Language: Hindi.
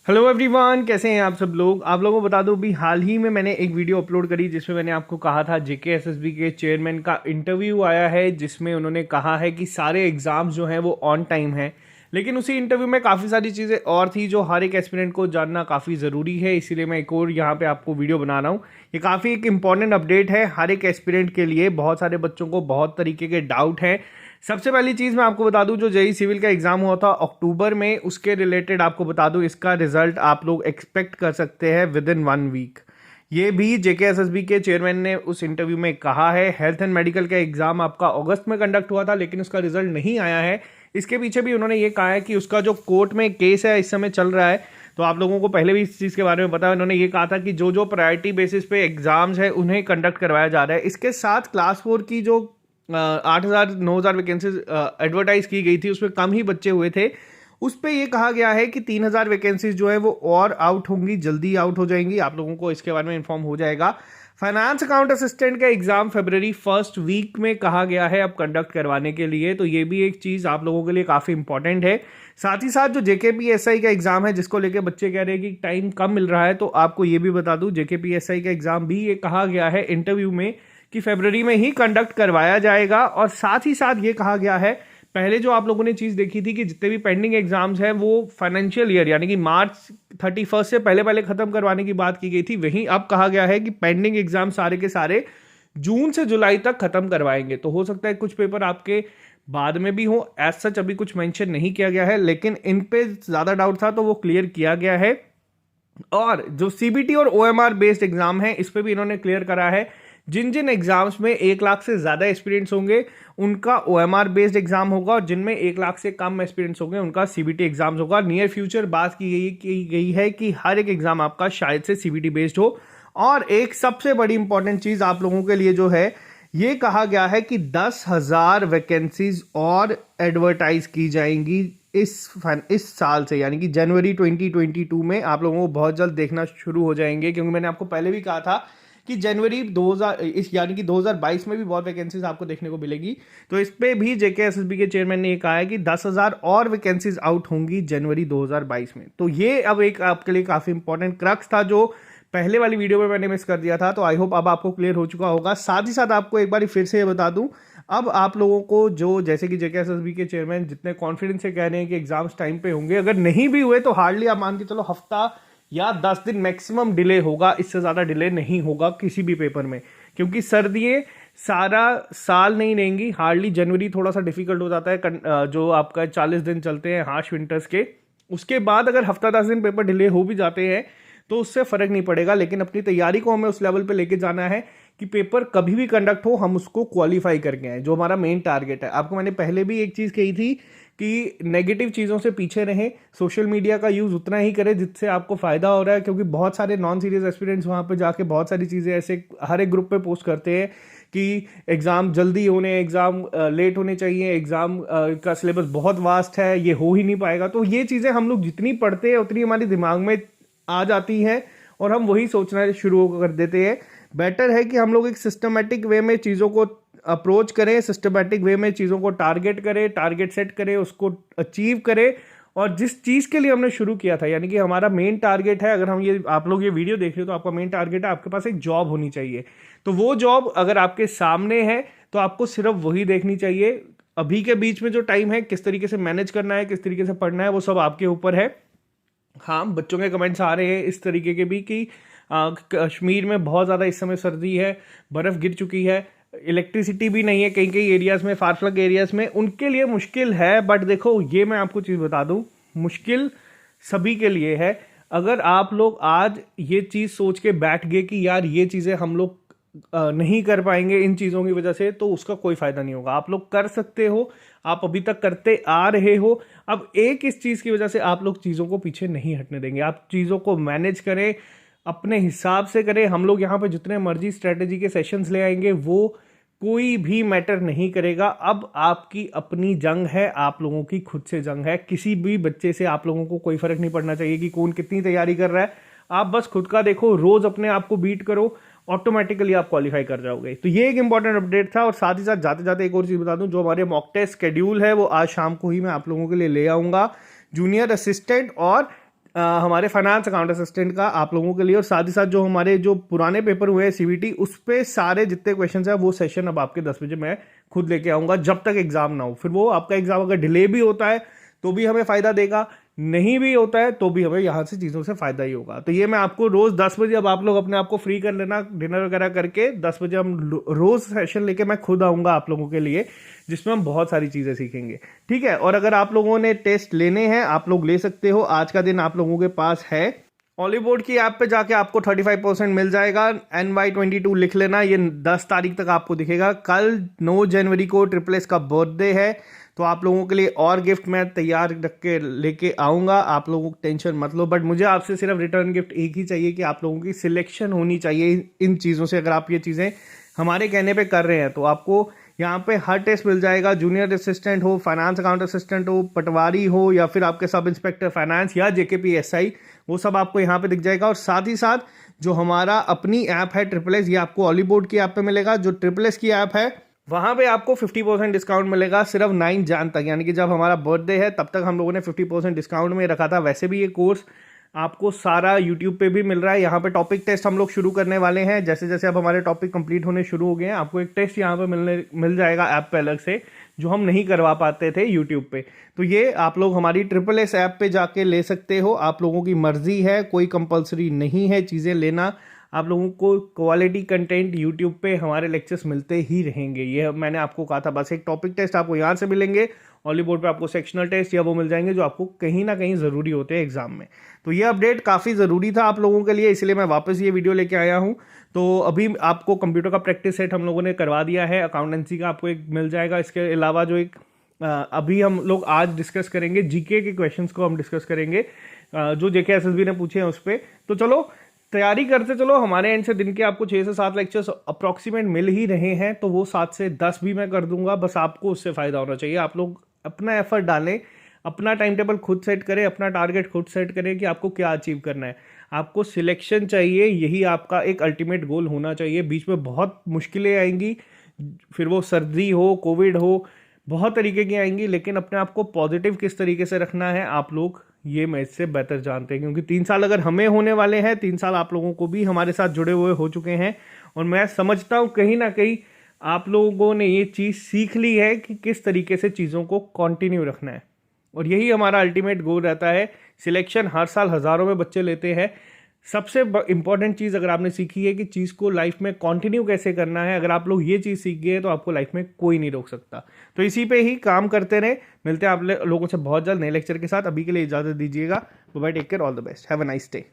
हेलो एवरीवन, कैसे हैं आप सब लोग। आप लोगों को बता दूं, अभी हाल ही में मैंने एक वीडियो अपलोड करी जिसमें मैंने आपको कहा था जेके एसएसबी के चेयरमैन का इंटरव्यू आया है, जिसमें उन्होंने कहा है कि सारे एग्जाम्स जो हैं वो ऑन टाइम हैं। लेकिन उसी इंटरव्यू में काफ़ी सारी चीज़ें और थी जो हर एक एस्पिरेंट को जानना काफ़ी ज़रूरी है, इसीलिए मैं एक और यहाँ पे आपको वीडियो बना रहा हूँ। ये काफ़ी एक इंपॉर्टेंट अपडेट है हर एक एस्पिरेंट के लिए। बहुत सारे बच्चों को बहुत तरीके के डाउट हैं। सबसे पहली चीज़ मैं आपको बता दूं, जो जेई सिविल का एग्जाम हुआ था अक्टूबर में, उसके रिलेटेड आपको बता दूं इसका रिजल्ट आप लोग एक्सपेक्ट कर सकते हैं विद इन 1 वीक। ये भी जेके एसएसबी के चेयरमैन ने उस इंटरव्यू में कहा है। हेल्थ एंड मेडिकल का एग्जाम आपका अगस्त में कंडक्ट हुआ था, लेकिन उसका रिजल्ट नहीं आया है। इसके पीछे भी उन्होंने ये कहा है कि उसका जो कोर्ट में केस है इस समय चल रहा है, तो आप लोगों को पहले भी इस चीज़ के बारे में पता है। उन्होंने ये कहा था कि जो जो प्रायोरिटी बेसिस पे एग्जाम्स है उन्हें कंडक्ट करवाया जा रहा है। इसके साथ क्लास 4 की जो 8,000-9,000 वैकेंसीज एडवर्टाइज की गई थी, उसमें कम ही बच्चे हुए थे। उस पर यह कहा गया है कि 3,000 वैकेंसीज जो है वो और आउट होंगी, जल्दी आउट हो जाएंगी। आप लोगों को इसके बारे में इन्फॉर्म हो जाएगा। फाइनेंस अकाउंट असिस्टेंट का एग्जाम फरवरी फर्स्ट वीक में कहा गया है अब कंडक्ट करवाने के लिए, तो ये भी एक चीज़ आप लोगों के लिए काफ़ी इंपॉर्टेंट है। साथ ही साथ जो जेकेपीएसआई का एग्जाम है, जिसको लेके बच्चे कह रहे हैं कि टाइम कम मिल रहा है, तो आपको ये भी बता दूं जेकेपीएसआई का एग्जाम भी ये कहा गया है इंटरव्यू में कि फरवरी में ही कंडक्ट करवाया जाएगा। और साथ ही साथ ये कहा गया है, पहले जो आप लोगों ने चीज़ देखी थी कि जितने भी पेंडिंग एग्जाम्स हैं वो फाइनेंशियल ईयर यानी कि मार्च 31 से पहले पहले खत्म करवाने की बात की गई थी, वहीं अब कहा गया है कि पेंडिंग एग्जाम सारे के सारे जून से जुलाई तक खत्म करवाएंगे। तो हो सकता है कुछ पेपर आपके बाद में भी हो, एज सच अभी कुछ मेंशन नहीं किया गया है, लेकिन इन पे ज़्यादा डाउट था तो वो क्लियर किया गया है। और जो सीबीटी और ओएमआर बेस्ड एग्जाम है, इस पर भी इन्होंने क्लियर करा है। जिन जिन एग्जाम्स में 1 लाख से ज़्यादा एस्पिरेंट्स होंगे उनका ओएमआर बेस्ड एग्जाम होगा, और जिनमें 1 लाख से कम एस्पिरेंट्स होंगे उनका सीबीटी एग्जाम्स होगा। नियर फ्यूचर बात की गई है कि हर एक एग्जाम आपका शायद से सीबीटी बेस्ड हो। और एक सबसे बड़ी इंपॉर्टेंट चीज़ आप लोगों के लिए जो है, ये कहा गया है कि 10,000 वैकेंसीज और एडवर्टाइज की जाएंगी इस साल से, यानी कि जनवरी 2022 में आप लोगों को बहुत जल्द देखना शुरू हो जाएंगे। क्योंकि मैंने आपको पहले भी कहा था कि जनवरी 2000 यानी कि 2022 में भी बहुत वैकेंसीज आपको देखने को मिलेगी। तो इस पे भी जेके एसएसबी के चेयरमैन ने ये कहा है कि 10,000 और वैकेंसीज आउट होंगी जनवरी 2022 में। तो ये अब एक आपके लिए काफ़ी इंपॉर्टेंट क्रक्स था जो पहले वाली वीडियो में मैंने मिस कर दिया था। तो आई होप अब आपको क्लियर हो चुका होगा। साथ ही साथ आपको एक बार फिर से ये बता दूं, अब आप लोगों को जो जैसे कि जेके एसएसबी के चेयरमैन जितने कॉन्फिडेंस से कह रहे हैं कि एग्जाम्स टाइम पे होंगे, अगर नहीं भी हुए तो हार्डली आप मान के चलो हफ्ता या 10 दिन मैक्सिमम डिले होगा, इससे ज़्यादा डिले नहीं होगा किसी भी पेपर में। क्योंकि सर्दियाँ सारा साल नहीं रहेंगी, हार्डली जनवरी थोड़ा सा डिफिकल्ट हो जाता है, जो आपका 40 दिन चलते हैं हार्श विंटर्स के। उसके बाद अगर हफ्ता 10 दिन पेपर डिले हो भी जाते हैं तो उससे फर्क नहीं पड़ेगा, लेकिन अपनी तैयारी को हमें उस लेवल पे लेके जाना है कि पेपर कभी भी कंडक्ट हो हम उसको क्वालिफाई करके आए, जो हमारा मेन टारगेट है। आपको मैंने पहले भी एक चीज़ कही थी कि नेगेटिव चीज़ों से पीछे रहें, सोशल मीडिया का यूज़ उतना ही करें जिससे आपको फ़ायदा हो रहा है। क्योंकि बहुत सारे नॉन सीरियस एस्पिरेंट्स वहाँ पे जाके बहुत सारी चीज़ें ऐसे हर एक ग्रुप पे पोस्ट करते हैं कि एग्ज़ाम जल्दी होने, एग्ज़ाम लेट होने चाहिए, एग्ज़ाम का सिलेबस बहुत वास्ट है, ये हो ही नहीं पाएगा। तो ये चीज़ें हम लोग जितनी पढ़ते हैं उतनी हमारे दिमाग में आ जाती हैं और हम वही सोचना शुरू कर देते हैं। बेटर है कि हम लोग एक सिस्टमेटिक वे में चीज़ों को अप्रोच करें, सिस्टमेटिक वे में चीज़ों को टारगेट करें, टारगेट सेट करें, उसको अचीव करें। और जिस चीज़ के लिए हमने शुरू किया था, यानी कि हमारा मेन टारगेट है, अगर हम ये आप लोग ये वीडियो देख रहे हो तो आपका मेन टारगेट है आपके पास एक जॉब होनी चाहिए। तो वो जॉब अगर आपके सामने है तो आपको सिर्फ वही देखनी चाहिए। अभी के बीच में जो टाइम है किस तरीके से मैनेज करना है, किस तरीके से पढ़ना है, वो सब आपके ऊपर है। हाँ, बच्चों के कमेंट्स आ रहे हैं इस तरीके के भी कि कश्मीर में बहुत ज़्यादा इस समय सर्दी है, बर्फ़ गिर चुकी है, इलेक्ट्रिसिटी भी नहीं है कई कई एरियाज़ में, फार फ्लंग एरियाज़ में, उनके लिए मुश्किल है। बट देखो, ये मैं आपको चीज़ बता दूं, मुश्किल सभी के लिए है। अगर आप लोग आज ये चीज़ सोच के बैठ गए कि यार ये चीज़ें हम लोग नहीं कर पाएंगे इन चीज़ों की वजह से, तो उसका कोई फ़ायदा नहीं होगा। आप लोग कर सकते हो, आप अभी तक करते आ रहे हो। अब एक इस चीज़ की वजह से आप लोग चीज़ों को पीछे नहीं हटने देंगे। आप चीज़ों को मैनेज करें, अपने हिसाब से करें। हम लोग यहाँ पे जितने मर्जी स्ट्रेटेजी के सेशंस ले आएंगे, वो कोई भी मैटर नहीं करेगा। अब आपकी अपनी जंग है, आप लोगों की खुद से जंग है। किसी भी बच्चे से आप लोगों को कोई फ़र्क नहीं पड़ना चाहिए कि कौन कितनी तैयारी कर रहा है। आप बस खुद का देखो, रोज़ अपने आप को बीट करो, ऑटोमेटिकली आप क्वालिफाई कर जाओगे। तो ये एक इंपॉर्टेंट अपडेट था। और साथ ही साथ जाते जाते एक और चीज़ बता दूं, जो हमारे मॉक टेस्ट शेड्यूल है वो आज शाम को ही मैं आप लोगों के लिए ले आऊँगा। जूनियर असिस्टेंट और हमारे फाइनेंस अकाउंट असिस्टेंट का आप लोगों के लिए, और साथ ही साथ जो हमारे जो पुराने पेपर हुए हैं सीवीटी, उस पे सारे जितने क्वेश्चन है वो सेशन अब आपके 10 बजे मैं खुद लेके आऊंगा जब तक एग्जाम ना हो। फिर वो आपका एग्जाम अगर डिले भी होता है तो भी हमें फायदा देगा, नहीं भी होता है तो भी हमें यहाँ से चीज़ों से फायदा ही होगा। तो ये मैं आपको रोज 10 बजे, अब आप लोग अपने आप को फ्री कर लेना, डिनर वगैरह करके 10 बजे हम रोज सेशन लेके मैं खुद आऊंगा आप लोगों के लिए, जिसमें हम बहुत सारी चीज़ें सीखेंगे, ठीक है। और अगर आप लोगों ने टेस्ट लेने हैं आप लोग ले सकते हो, आज का दिन आप लोगों के पास है। ऑलीबोर्ड की ऐप पे जाके आपको 35% मिल जाएगा। NY22 लिख लेना, ये 10 तारीख तक आपको दिखेगा। कल 9 जनवरी को ट्रिपल एस का बर्थडे है, तो आप लोगों के लिए और गिफ्ट मैं तैयार रख के लेके आऊँगा, आप लोगों को टेंशन मत लो। बट मुझे आपसे सिर्फ रिटर्न गिफ्ट एक ही चाहिए कि आप लोगों की सिलेक्शन होनी चाहिए इन चीज़ों से। अगर आप ये चीज़ें हमारे कहने पे कर रहे हैं तो आपको यहाँ पे हर टेस्ट मिल जाएगा। जूनियर असिस्टेंट हो, फाइनेंस अकाउंट असिस्टेंट हो, पटवारी हो, या फिर आपके सब इंस्पेक्टर फाइनेंस या JKPSI, वो सब आपको यहाँ पे दिख जाएगा। और साथ ही साथ जो हमारा अपनी ऐप है ट्रिपल एस, ये आपको ऑलीबोर्ड की ऐप पे मिलेगा। जो ट्रिपल एस की ऐप है वहाँ पे आपको 50% डिस्काउंट मिलेगा सिर्फ 9 जन तक, यानी कि जब हमारा बर्थडे है तब तक हम लोगों ने 50% डिस्काउंट में रखा था। वैसे भी ये कोर्स आपको सारा यूट्यूब पे भी मिल रहा है। यहाँ पे टॉपिक टेस्ट हम लोग शुरू करने वाले हैं, जैसे जैसे अब हमारे टॉपिक कंप्लीट होने शुरू हो गए हैं, आपको एक टेस्ट यहाँ पे मिल जाएगा ऐप पे अलग से, जो हम नहीं करवा पाते थे यूट्यूब पे। तो ये आप लोग हमारी ट्रिपल एस ऐप पे जाके ले सकते हो, आप लोगों की मर्जी है, कोई कंपलसरी नहीं है चीज़ें लेना। आप लोगों को क्वालिटी कंटेंट यूट्यूब पे हमारे लेक्चर्स मिलते ही रहेंगे, ये मैंने आपको कहा था। बस एक टॉपिक टेस्ट आपको यहाँ से मिलेंगे, ऑलीबोर्ड पे आपको सेक्शनल टेस्ट या वो मिल जाएंगे जो आपको कहीं ना कहीं ज़रूरी होते हैं एग्जाम में। तो ये अपडेट काफ़ी ज़रूरी था आप लोगों के लिए, इसलिए मैं वापस ये वीडियो लेके आया हूँ। तो अभी आपको कंप्यूटर का प्रैक्टिस सेट हम लोगों ने करवा दिया है, अकाउंटेंसी का आपको एक मिल जाएगा। इसके अलावा जो एक अभी हम लोग आज डिस्कस करेंगे जीके के क्वेश्चंस को हम डिस्कस करेंगे, जो JK SSB ने पूछे हैं उस पर। तो चलो तैयारी करते चलो। हमारे एंड से दिन के आपको 6 से 7 लेक्चर्स अप्रॉक्सीमेट मिल ही रहे हैं, तो वो 7 से 10 भी मैं कर दूंगा। बस आपको उससे फ़ायदा होना चाहिए। आप लोग अपना एफर्ट डालें, अपना टाइम टेबल खुद सेट करें, अपना टारगेट खुद सेट करें कि आपको क्या अचीव करना है। आपको सिलेक्शन चाहिए, यही आपका एक अल्टीमेट गोल होना चाहिए। बीच में बहुत मुश्किलें आएंगी, फिर वो सर्दी हो, कोविड हो, बहुत तरीके की आएंगी, लेकिन अपने आप को पॉजिटिव किस तरीके से रखना है आप लोग ये मैं इससे बेहतर जानते हैं। क्योंकि 3 साल अगर हमें होने वाले हैं, 3 साल आप लोगों को भी हमारे साथ जुड़े हुए हो चुके हैं, और मैं समझता हूँ कहीं ना कहीं आप लोगों ने ये चीज़ सीख ली है कि किस तरीके से चीज़ों को कंटिन्यू रखना है। और यही हमारा अल्टीमेट गोल रहता है। सिलेक्शन हर साल हज़ारों में बच्चे लेते हैं। सबसे इंपॉर्टेंट चीज़ अगर आपने सीखी है कि चीज़ को लाइफ में कंटिन्यू कैसे करना है, अगर आप लोग ये चीज़ सीख गए तो आपको लाइफ में कोई नहीं रोक सकता। तो इसी पे ही काम करते रहे। मिलते हैं आप लोगों से बहुत जल्द नए लेक्चर के साथ। अभी के लिए इजाज़त दीजिएगा। Bye, take care, all the best, have a nice day.